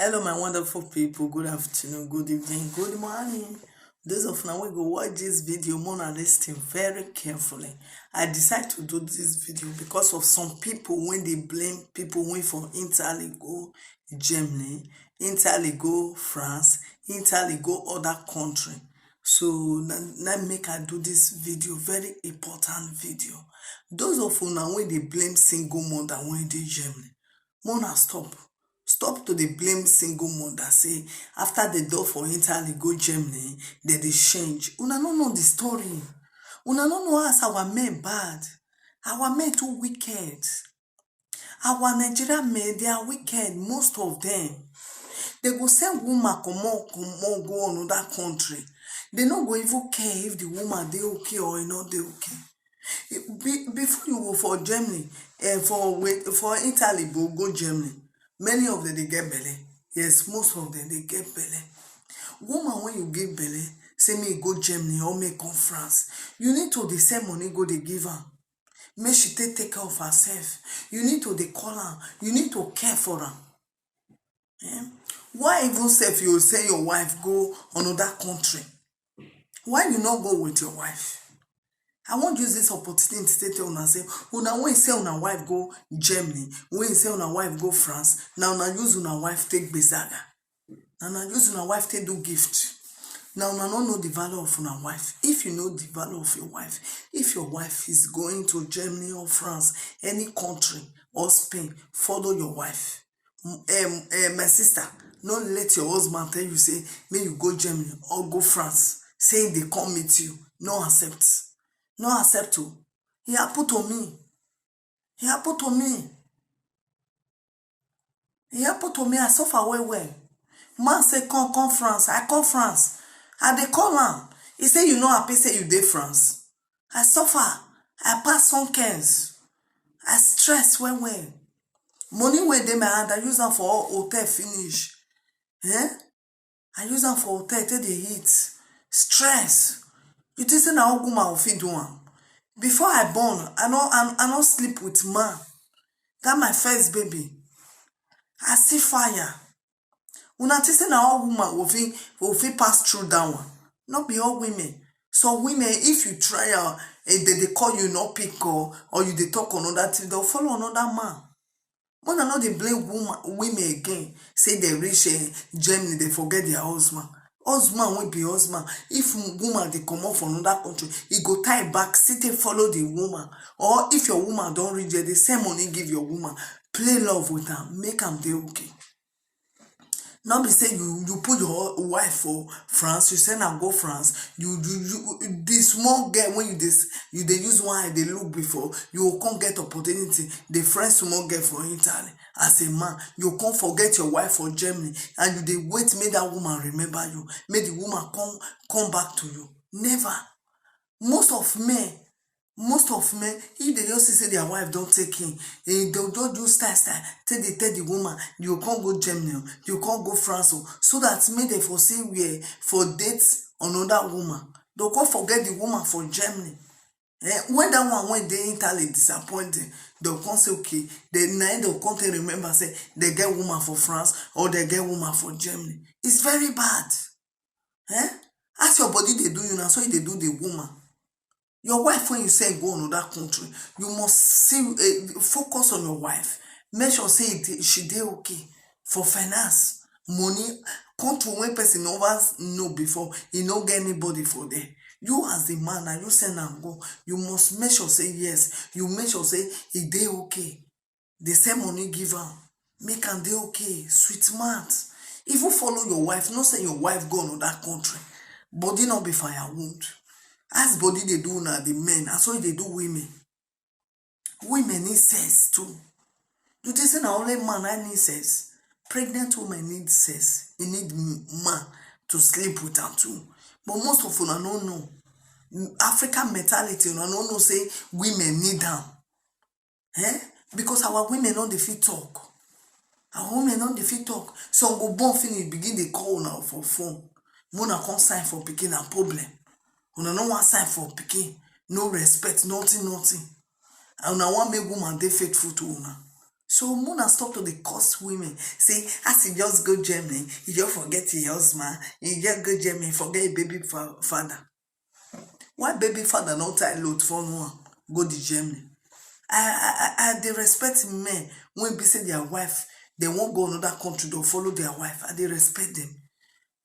Hello, my wonderful people. Good afternoon, good evening, good morning. Those of now we go watch this video more and listen very carefully. I decided to do this video because of some people when they blame people when from Italy go Germany, Italy go France, Italy go other country. So now make I do this video, very important video. Those of you now when they blame single mother when they Germany, Mona stop to dey blame single mother say after the door for Italy go Germany dem dey change. Una no know the story. Una no know as our men bad. Our men too wicked. Our Nigerian men, they are wicked, most of them. They go send woman comot go another country. They no go even care if the woman dey okay or e no dey okay. Before you go for Germany, for Italy, go Germany, many of them they get belle. Yes, most of them they get belle. Woman, when you give belle, say me go Germany or me come France, you need to the same money go they give her. Make she take care of herself. You need to they call her. You need to care for her. Why even say if you send your wife go another country? Why you not go with your wife? I want to use this opportunity to tell una say, una when say una wife go Germany, when say una wife go France, now una use una wife take bezaga. Now una use una wife take do gift. Now una don't know the value of una wife. If you know the value of your wife, if your wife is going to Germany or France, any country or Spain, follow your wife. My sister, don't let your husband tell you say, may you go Germany or go France, saying they come meet you. No accept. No accept to. He happen to me. He happen to me. He happen to me. I suffer well. Man say come France. I come France. I dey call am. He say you know happy say you dey France. I suffer. I pass some cares. I stress well. Money wey dey my hand, I use am for hotel finish. I use am for hotel take dey eat. Stress. You think say na all woman fit do am? Before I born, I no sleep with man. That my first baby. I see fire. Una think say na all woman will fit pass through that one. Not be all women. So women, if you try they call you no pick or you they talk another thing, they'll follow another man. When I know they blame women again, say they reach Germany, they forget their husband. Husband will be husband. If woman they come out from another country, he go tie back, sit and follow the woman. Or if your woman don't reach there, the same money give your woman. Play love with her, make them they okay. Not be say you put your wife for France, you send her go France. You this small girl when you they use one eye they look before, you can't get opportunity. The friend small girl for Italy. As a man, you can't forget your wife for Germany, and you they wait make that woman remember you, make the woman come back to you. Never. Most of men, if they just say their wife don't take in, they'll just do style, till they tell the woman, you can't go Germany, you can't go France, so that may they foresee where for dates another woman. They'll can't forget the woman for Germany. When that one when they Italy disappointed, they'll come say okay, they'll come to remember say they get woman for France or they get woman for Germany. It's very bad. As your body they do you now, so they do the woman. Your wife, when you say go another country, you must focus on your wife. Make sure say she dey okay for finance, money. Country when person never know before, he no get anybody for there. You as the man, and you send and go. You must make sure say yes. You make sure say he dey okay. The same money give her, make am dey okay. Sweet mouth. If you follow your wife, not say your wife go another country, body not be fire wound. As body they do now the men, and so they do women. Women need sex too. You think say na only man I need sex? Pregnant women need sex. You need man to sleep with them too. But most of them don't know. African mentality, you don't know say women need them. Because our women don't fit talk. Our women don't fit talk. So go born finish begin they call now for phone. Mona come sign for picking a problem. Una no one sign for pikin, no respect, nothing. And una want make woman dey faithful to una. So Mona stop to the curse women. Say, as he just go Germany, he just forget your husband. He just go Germany, forget baby father. Why baby father not tie load for one? Go to Germany. They respect men when be say their wife, they won't go another country, they'll follow their wife, and they respect them.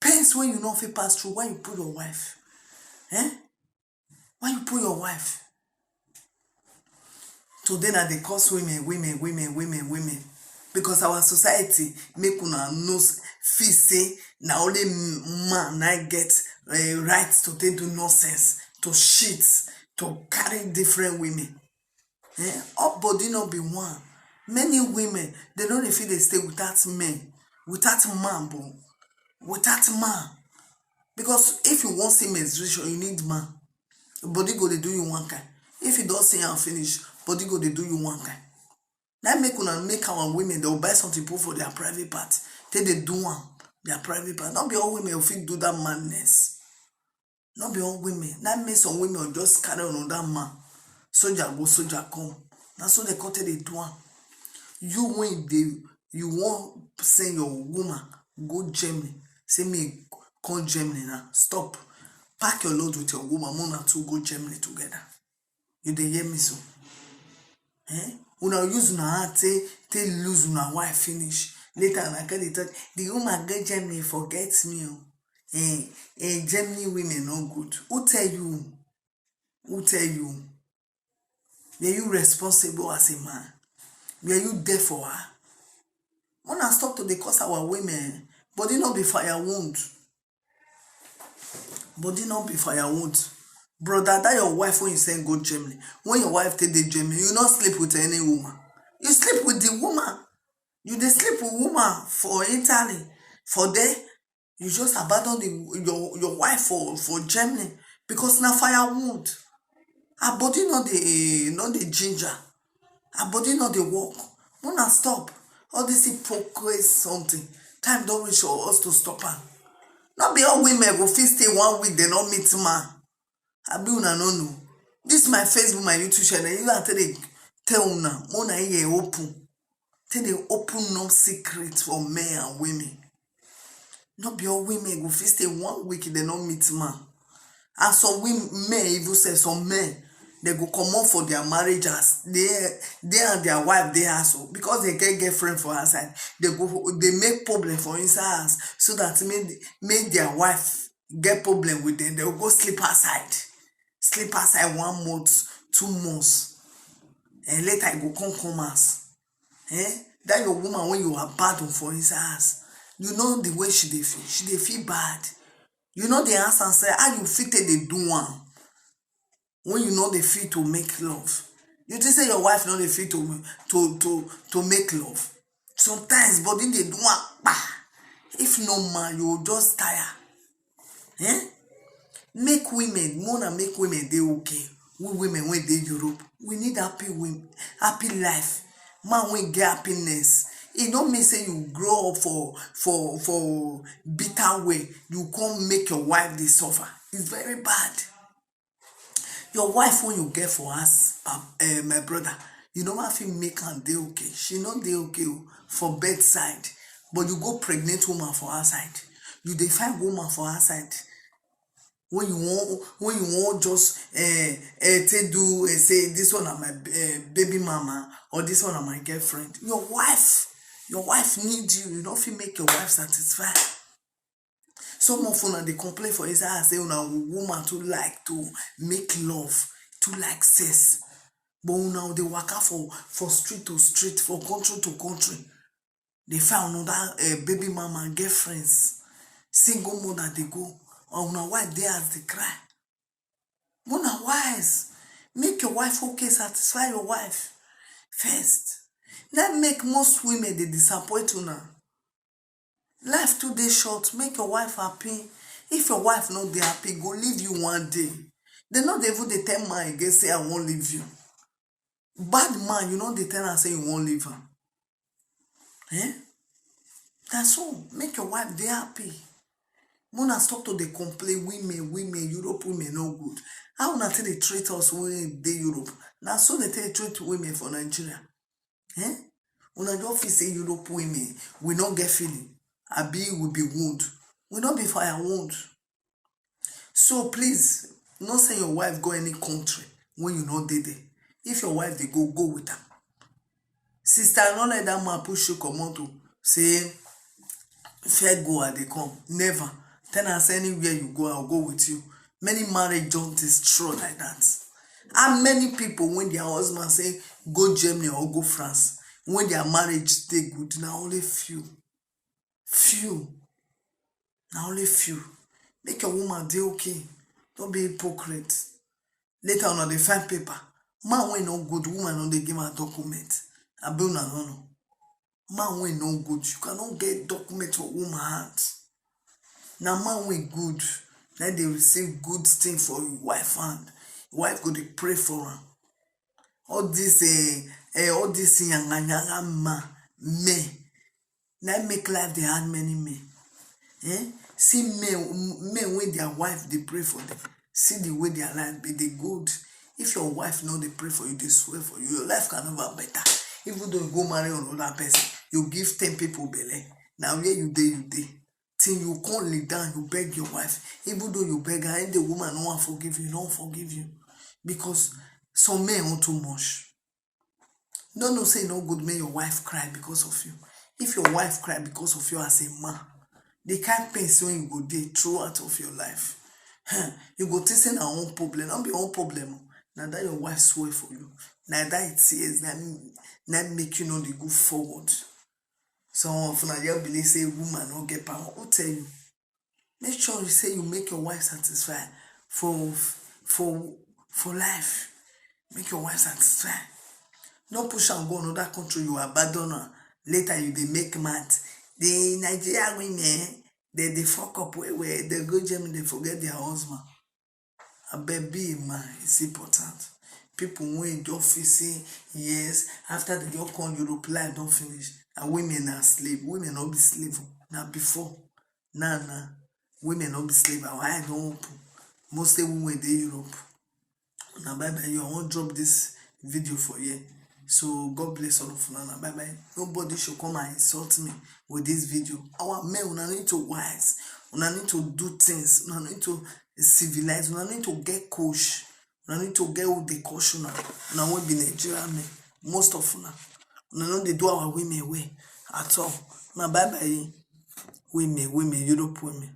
Pains when you know if you pass through, why you put your wife? Eh? Why you put your wife? Today now they curse women. Because our society make una know feel say na only man na get right to take do nonsense, to shit, to carry different women. Up body not be one. Many women they don't feel they stay without men, without man, without man. Because if you want see menstruation, you need man. Body go they do you one kind. If you don't see and finish, body go they do you one kind. That make our women they'll buy something put for their private part. They do one their private part. Not be all women who do that madness. Not be all women. That makes some women will just carry on that man. Soldier go, soldier come. That's so they cut it they do one. You when you want send your woman go Germany. Say me come Germany now. Stop. Pack your load with your woman. Mona two go Germany together. You dey hear me so? Una use una heart take lose una wife finish. Later I get it. The woman get Germany forget me. Germany women no good. Who tell you? Who tell you? Were you responsible as a man? Were you there for her? Una stop to dey curse our women. Body not be fire wound. Body not be fire wound. Brother, that your wife when you send go Germany. When your wife take the Germany, you not sleep with any woman. You sleep with the woman. You dey sleep with woman for Italy. For there, you just abandon your wife for Germany because na fire wound. Her body not the ginger. Her body not the work. Wanna stop. All this hypocrisy something. Time don't reach for us to stop her. Not be all women go fit stay 1 week, they not meet man. Abi una no know. This my Facebook, my YouTube channel. You are tell una, Mona here open. Tell they open up secrets for men and women. Not be all women go fit stay 1 week, they not meet man. And some women even say some men they go come on for their marriages. They and their wife they also because they get girlfriend for outside. They make problem for inside house so that make their wife get problem with them. They will go sleep outside. Sleep outside 1 month, 2 months. And later I go come house. That your woman when you are bad for inside house. You know the way she dey feel. She dey feel bad. You know the answer and say how you fit they do one. When you know they feel to make love. You just say your wife know they feel to make love. Sometimes body they do one. If no man, you will just tire. Make women, Mona make women they okay. We women when they Europe, we need happy women, happy life. Man when get happiness. It don't mean say you grow up for bitter way. You can't make your wife they suffer. It's very bad. Your wife when you get for us, my brother, you don't have to make her day okay. She not day okay for bedside, but you go pregnant woman for her side. You define woman for her side. When you want just to do say this one are my baby mama or this one are my girlfriend. Your wife needs you. You don't feel make your wife satisfied. Some of una they complain for inside and say una woman too like to make love, too like sex. But una they work out for street to street, for country to country. They found another baby mama and girlfriends. Single mother they go. Or una wife they as they cry. Una wise. Make your wife okay, satisfy your wife first. That make most women they disappoint una. Life too dey short. Make your wife happy. If your wife not dey happy, go leave you one day. They not even dey tell man again say I won't leave you. Bad man, you know they tell her say you won't leave her. That's all. Make your wife dey happy. Mona stop to dey complain women, Europe women no good. How una take dey treat us when dey Europe? Now so they take treat women for Nigeria. Una just feel say Europe women we not get feeling. Abi we be wound. We not be fire wound. So please, not send your wife go any country when you not dey there. If your wife dey go, go with her. Sister, not let that man push you comot to say fair go and they come. Never. Tell us anywhere you go, I'll go with you. Many marriage don't destroy like that. How many people when their husband say go Germany or go France, when their marriage stay good, now only few. Now only few. Make your woman dey okay. Don't be hypocrite. Later on they find paper. Man when no good, woman no dey give her document. Abi una no know. Man when no good, you cannot get document for woman hands. Now man when good, then they receive good thing for your wife hand. Wife go dey pray for her. All this yanga men. Now make life they had many men. See men when their wife they pray for them. See the way their life be they good. If your wife know they pray for you, they swear for you, your life can never better. Even though you go marry another person, you give 10 people belly. Now where you dey. Till you can't lay down, you beg your wife. Even though you beg her, and the woman no one forgive you, don't forgive you. Because some men want too much. Don't say no good make your wife cry because of you. If your wife cry because of you as a man, they can't pain when you go there throughout of your life. You go take say na own problem, not be own problem. Now that your wife swear for you. Now that it says that make you know they go forward. Some of you believe say woman don't get power. Who tell you? Make sure you say you make your wife satisfied for life. Make your wife satisfied. Don't push and go another country, you abandon her. Later you they make mad. The Nigerian women, they fuck up where they go Germany, they forget their husband. A baby man is important. People when don't feel say yes, after they don't come Europe, life don't finish. And women are slave. Women not be slave. Now before. Nah. Women not be slave. Our eye don't open. Mostly women they Europe. Now bye bye. You won't drop this video for you. So God bless all of you. Now bye bye. Nobody should come and insult me with this video. Our men we need to wise. We need to do things. We need to civilize. We need to get coach. We need to get who they caution now. Now we be Nigerian men. Most of them. We know they do our women way at all. Now bye bye. Women, Europe women.